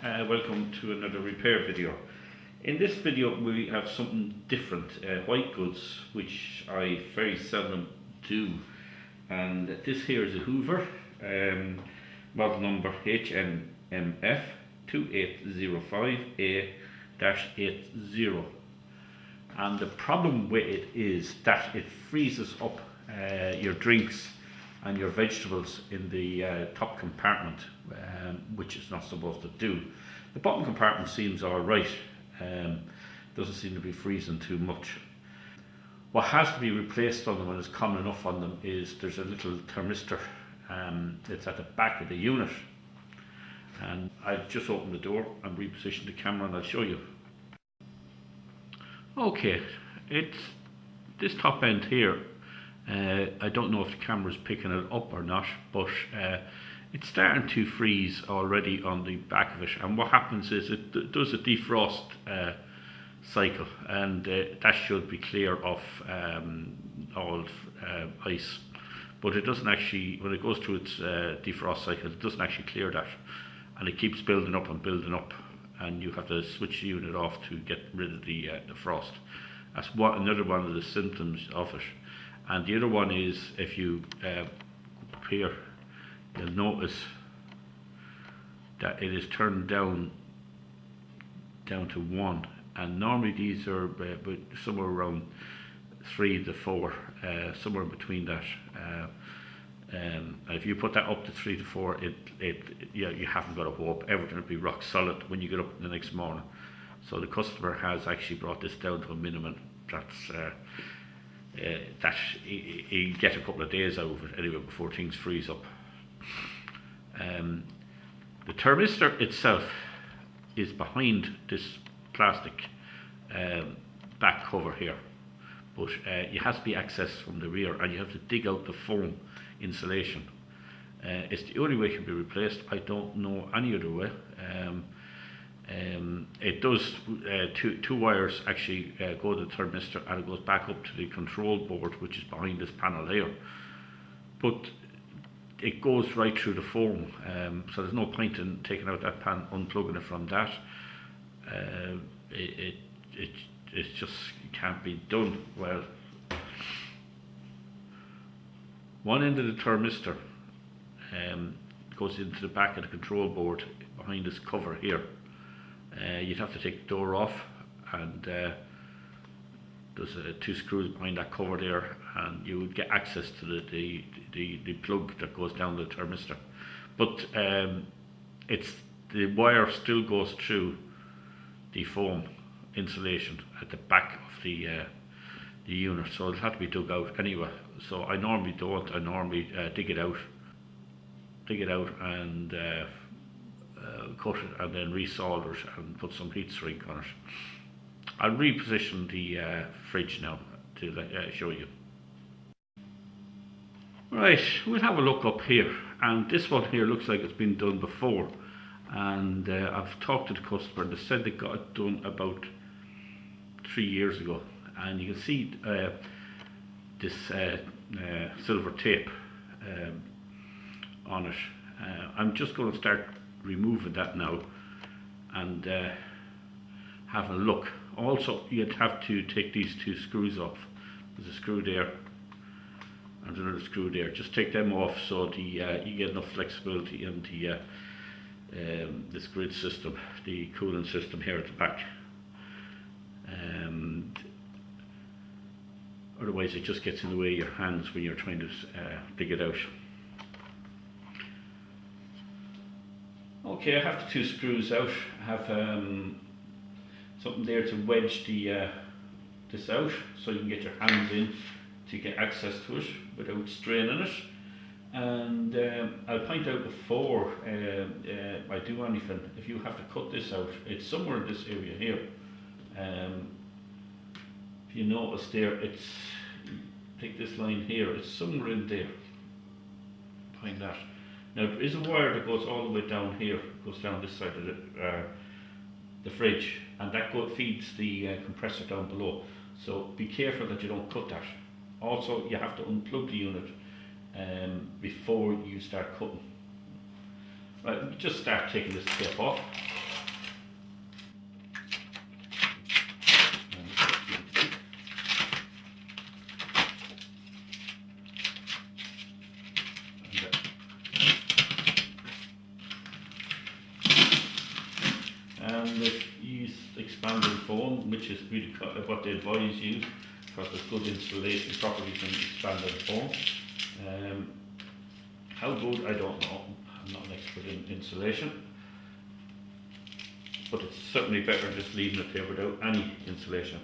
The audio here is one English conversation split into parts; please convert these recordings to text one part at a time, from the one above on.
welcome to another repair video. In this video we have something different, white goods, which I very seldom do, and this here is a Hoover model number HNMF2805A-80, and the problem with it is that it freezes up your drinks and your vegetables in the top compartment, which it's not supposed to do. The bottom compartment seems alright, doesn't seem to be freezing too much. What has to be replaced on them, and is common enough on them, is there's a little thermistor. It's at the back of the unit, and I've just opened the door and repositioned the camera, and I'll show you. Okay, it's this top end here. I don't know if the camera's picking it up or not, but it's starting to freeze already on the back of it, and what happens is it does a defrost cycle, and that should be clear of all ice, but it doesn't actually. When it goes through its defrost cycle, it doesn't actually clear that, and it keeps building up and building up, and you have to switch the unit off to get rid of the frost. That's another one of the symptoms of it. And the other one is, if you up here, you'll notice that it is turned down to 1, and normally these are somewhere around 3 to 4, somewhere between that. If you put that up to 3 to 4, you haven't got a hope. Everything will be rock solid when you get up the next morning. So the customer has actually brought this down to a minimum. That's that you get a couple of days out of it anyway before things freeze up. The thermistor itself is behind this plastic back cover here, but it has to be accessed from the rear, and you have to dig out the foam insulation. It's the only way it can be replaced. I don't know any other way. It does, two wires actually go to the thermistor, and it goes back up to the control board, which is behind this panel here, but it goes right through the foam, so there's no point in taking out that pan, unplugging it from that. It just can't be done well. One end of the thermistor goes into the back of the control board behind this cover here. You'd have to take the door off, and there's 2 screws behind that cover there, and you would get access to the plug that goes down the thermistor. But the wire still goes through the foam insulation at the back of the unit, so it'll have to be dug out anyway. So I normally don't. I normally dig it out and cut it, and then resolder it and put some heat shrink on it. I'll reposition the fridge now to show you. Right, we'll have a look up here, and this one here looks like it's been done before, and I've talked to the customer, and they said they got it done about 3 years ago, and you can see this silver tape on it. I'm just going to start removing that now and have a look. Also, you'd have to take these 2 screws off. There's a screw there and another screw there. Just take them off so you get enough flexibility in this grid system, the cooling system here at the back. Otherwise it just gets in the way of your hands when you're trying to dig it out. Okay, I have the 2 screws out. I have something there to wedge this out, so you can get your hands in to get access to it without straining it. And I'll point out before I do anything, if you have to cut this out, it's somewhere in this area here. If you notice there, take this line here, it's somewhere in there, behind that. Now there is a wire that goes all the way down here, goes down this side of the fridge, and that feeds the compressor down below. So be careful that you don't cut that. Also, you have to unplug the unit before you start cutting. Right, just start taking this tape off. foam, which is really what the advise use, because there's good insulation properties in expanded foam. How good, I don't know. I'm not an expert in insulation, but it's certainly better just leaving it there without any insulation.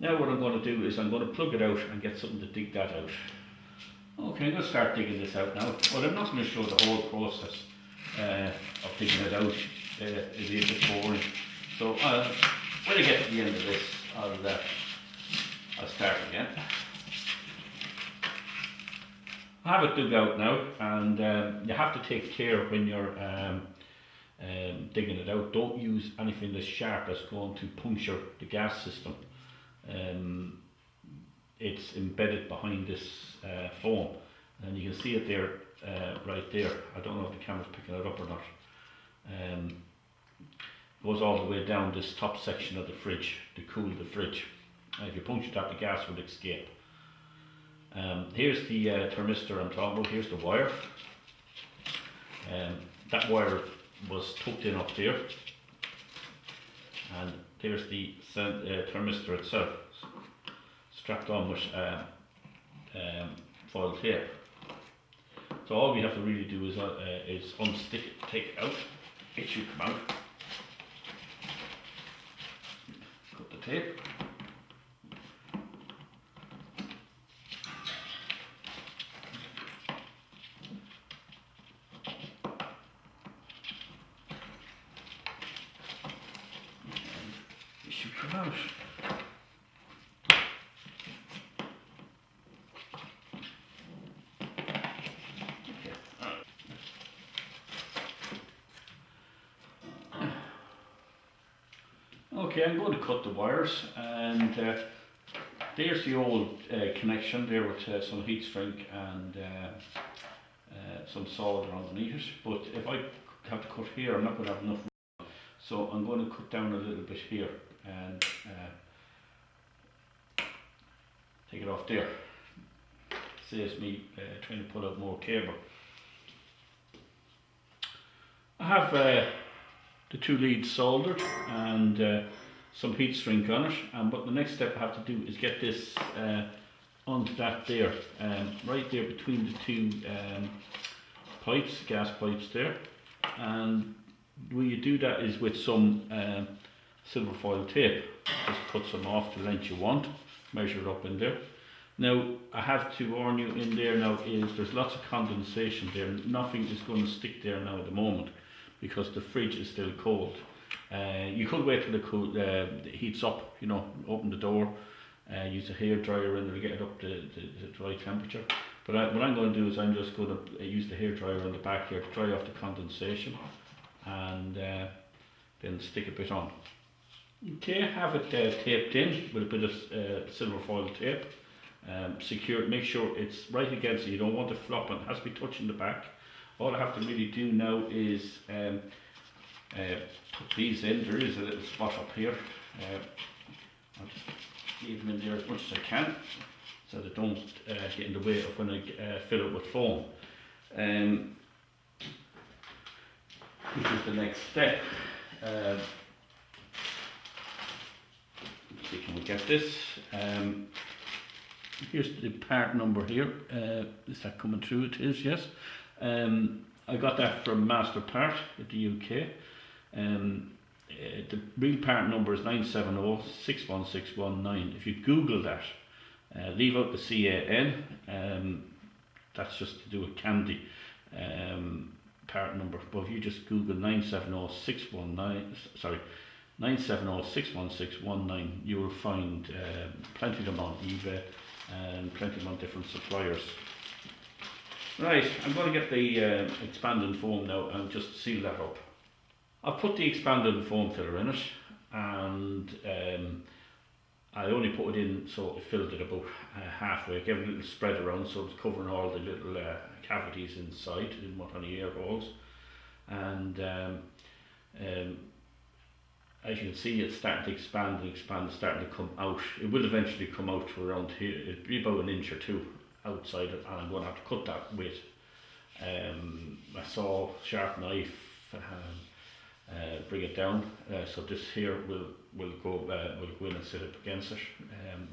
Now what I'm going to do is I'm going to plug it out and get something to dig that out. Okay, I'm going to start digging this out now, but I'm not going to show the whole process of digging it out. It'll be a bit boring. So when I get to the end of this, I'll start again. I have it dug out now, and you have to take care when you're digging it out. Don't use anything that's sharp that's going to puncture the gas system. It's embedded behind this foam, and you can see it there, right there. I don't know if the camera's picking it up or not. Goes all the way down this top section of the fridge to cool the fridge. If you puncture that, the gas would escape. Here's the thermistor I'm talking about. Here's the wire. That wire was tucked in up there, and there's the thermistor itself, strapped on with foil tape. So all we have to really do is unstick it, take it out. It should come out. Cut the tape. It should come out. Okay, I'm going to cut the wires, and there's the old connection there with some heat shrink and some solder underneath it. But if I have to cut here, I'm not going to have enough room, so I'm going to cut down a little bit here and take it off there. Saves me trying to pull out more cable. I have the two leads soldered and some heat shrink on it, but the next step I have to do is get this onto that there, right there between the two pipes, gas pipes there. And the way you do that is with some silver foil tape. Just cut some off the length you want, measure it up in there. Now I have to warn you, in there now is there's lots of condensation there. Nothing is going to stick there now at the moment, because the fridge is still cold. You could wait till it heats up, you know, open the door, use a hair dryer in there to get it up to the right temperature. But what I'm going to do is I'm just going to use the hair dryer on the back here to dry off the condensation, and then stick a bit on. Okay, have it taped in with a bit of silver foil tape. Secure it, make sure it's right against it. You don't want it flopping, it has to be touching the back. All I have to really do now is tuck these in. There is a little spot up here. I'll just leave them in there as much as I can, so they don't get in the way of when I fill it with foam. Which is the next step. Let's see, can we get this? Here's the part number here. Is that coming through? It is, yes. I got that from Master Part at the UK. The real part number is 970-61619. If you Google that, leave out the CAN, that's just to do with candy part number. But if you just Google 970-61619, you will find plenty of them on eBay and plenty of them on different suppliers. Right, I'm going to get the expanding foam now and just seal that up. I've put the expanding foam filler in it, and I only put it in so it filled it about halfway. I gave it a little spread around so it's covering all the little cavities inside. I didn't want any air holes. And as you can see, it's starting to expand and expand, it's starting to come out. It will eventually come out to around here. It'll be about an inch or two outside it, and I'm going to have to cut that with a saw, sharp knife, bring it down. So this here will go in and sit up against it.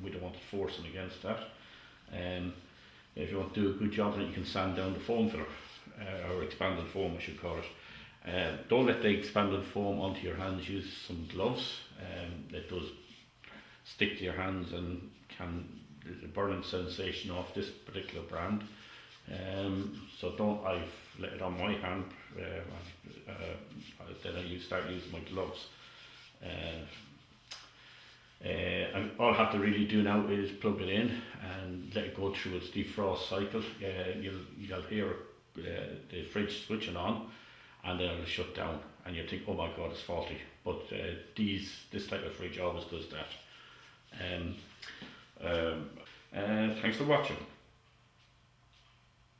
We don't want it forcing against that. If you want to do a good job, then you can sand down the foam filler, or expanded foam, I should call it. Don't let the expanded foam onto your hands. Use some gloves. It does stick to your hands and there's a burning sensation off this particular brand. So I've let it on my hand, then I start using my gloves. And all I have to really do now is plug it in and let it go through its defrost cycle. You'll hear the fridge switching on, and then it'll shut down, and you think, oh my god, it's faulty. But this type of fridge always does that. Thanks for watching.